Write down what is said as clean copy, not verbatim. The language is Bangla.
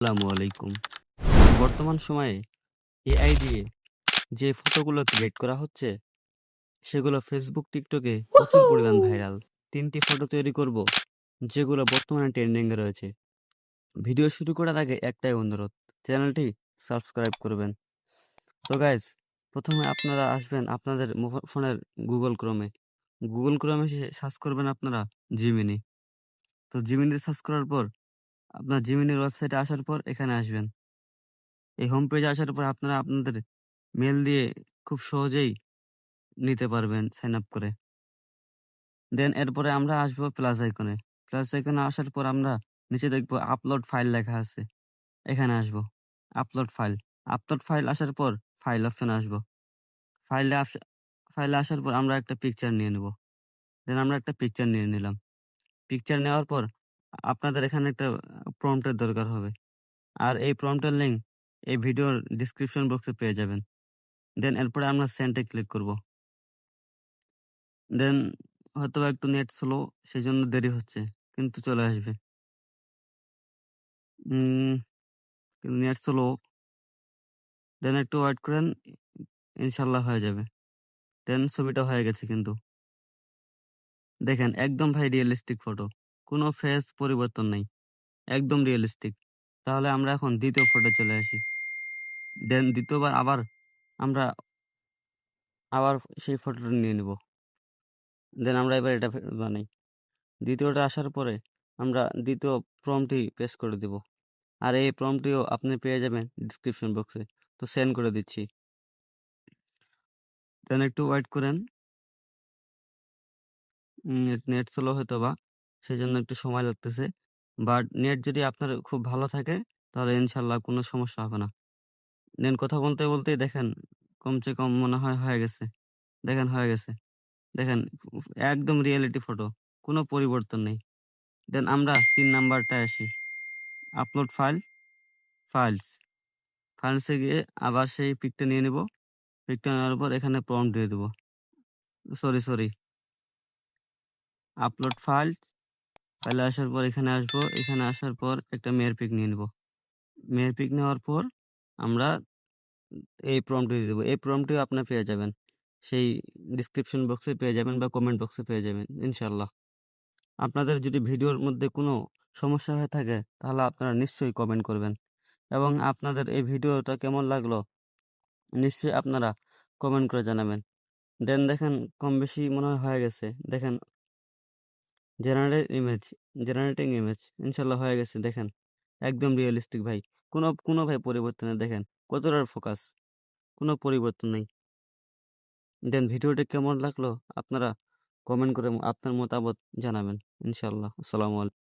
আসসালামু আলাইকুম। বর্তমান সময়ে এআই দিয়ে যে ফটোগুলো ক্রিয়েট করা হচ্ছে, সেগুলো Facebook, TikTok এ প্রচুর পরিমাণ ভাইরাল। ৩ টি ফটো তৈরি করব, যেগুলো বর্তমানে ট্রেন্ডিং এ রয়েছে। ভিডিও শুরু করার আগে একটাই অনুরোধ, চ্যানেলটি সাবস্ক্রাইব করবেন। তো গাইস, ১ম এ আপনারা আসবেন আপনাদের ফোনের Google Chrome এ। Google Chrome এ এসে সার্চ করবেন আপনারা Gemini। তো Gemini সার্চ করার পর, আপনার Gemini এর ওয়েবসাইটে আসার পর এখানে আসবেন। এই হোম পেজে আসার পর আপনারা আপনাদের মেল দিয়ে খুব সহজেই নিতে পারবেন সাইন আপ করে। দেন এরপরে আমরা আসবো প্লাস আইকনে। প্লাস আইকনে আসার পর আমরা নিচে দেখবো আপলোড ফাইল লেখা আছে। এখানে আসবো। Upload file. আপলোড ফাইল আসার পর ফাইল অপশনে আসবো। ফাইলে আস ফাইলে আসার পর আমরা একটা পিকচার নিয়ে নিবো। দেন আমরা একটা পিকচার নিয়ে নিলাম। পিকচার নেওয়ার পর আপনাদের এখানে একটা প্রম্পট এর দরকার হবে। আর এই প্রম্পট এর লিংক এই ভিডিওর ডেসক্রিপশন বক্সে পেয়ে যাবেন। দেন এরপরে আমরা সেন্ড এ ক্লিক করব। দেন হয়তোবা একটু নেট স্লো, সেজন্য দেরি হচ্ছে। কিন্তু চলে আসবে। উম নেট স্লো, দেন একটু ওয়েট করেন। ইনশাআল্লাহ হয়ে যাবে। দেন ছবিটা হয়ে গেছে কিন্তু। দেখেন একদম ভাই রিয়ালিস্টিক ফটো। কোনো ফেস পরিবর্তন নাই। একদম রিয়ালিস্টিক। তাহলে আমরা এখন ২য় ফটো চলে আসি। দেন ২য় বার আমরা আবার সেই ফটোটা নিয়ে নিব। দেন আমরা এবার এটা বানাই। ২য় টা আসার পরে আমরা ২য় প্রম্পটই পেস্ট করে দিব। আর এই প্রম্পটটিও আপনি পেয়ে যাবেন ডেসক্রিপশন বক্সে। তো সেন্ড করে দিচ্ছি। দেন একটু ওয়েট করেন। নেট স্লো হয়তোবা, সেজন্য একটু সময় লাগতেছে। বাট নেট যদি আপনার খুব ভালো থাকে, তাহলে ইনশাআল্লাহ কোনো সমস্যা হবে না। দেন কথা বলতে, বলতেই দেখেন কমসে কম মনে হয় হয়ে গেছে। দেখেন হয়ে গেছে। দেখেন একদম রিয়েলিটি ফটো। কোনো পরিবর্তন নেই। দেন আমরা ৩ নাম্বারটায় আসি। Upload file, files. ফাইলসে গিয়ে আবার সেই পিকটা নিয়ে নিব। পিকটা নেওয়ার পর এখানে প্রম্পট দিয়ে দিব। সরি। আপলোড ফাইলস, ফাইলে আসার পর এখানে আসবো। এখানে আসার পর একটা মেয়ের পিক নিয়ে নিব। মেয়ের পিক নেওয়ার পর আমরা এই প্রম্পট দিয়ে দেব। এই প্রম্পটটিও আপনারা পেয়ে যাবেন। সেই ডেসক্রিপশন বক্সে পেয়ে যাবেন বা কমেন্ট বক্সে পেয়ে যাবেন ইনশাআল্লাহ। আপনাদের যদি ভিডিওর মধ্যে কোনো সমস্যা হয়ে থাকে, তাহলে আপনারা নিশ্চয়ই কমেন্ট করবেন। এবং আপনাদের এই ভিডিওটা কেমন লাগলো নিশ্চয়ই আপনারা কমেন্ট করে জানাবেন। দেন দেখেন কম বেশি মনে হয় হয়ে গেছে। দেখেন জেনারেট ইমেজ, জেনারেটিং ইমেজ ইনশাআল্লাহ হয়ে গেছে দেখেন। একদম রিয়ালিস্টিক ভাই। কোনো ভাই পরিবর্তন নেই দেখেন। কতটার ফোকাস, কোনো পরিবর্তন নেই। দেন ভিডিওটি কেমন লাগলো আপনারা কমেন্ট করে আপনার মতামত জানাবেন ইনশাআল্লাহ। আসসালামু আলাইকুম।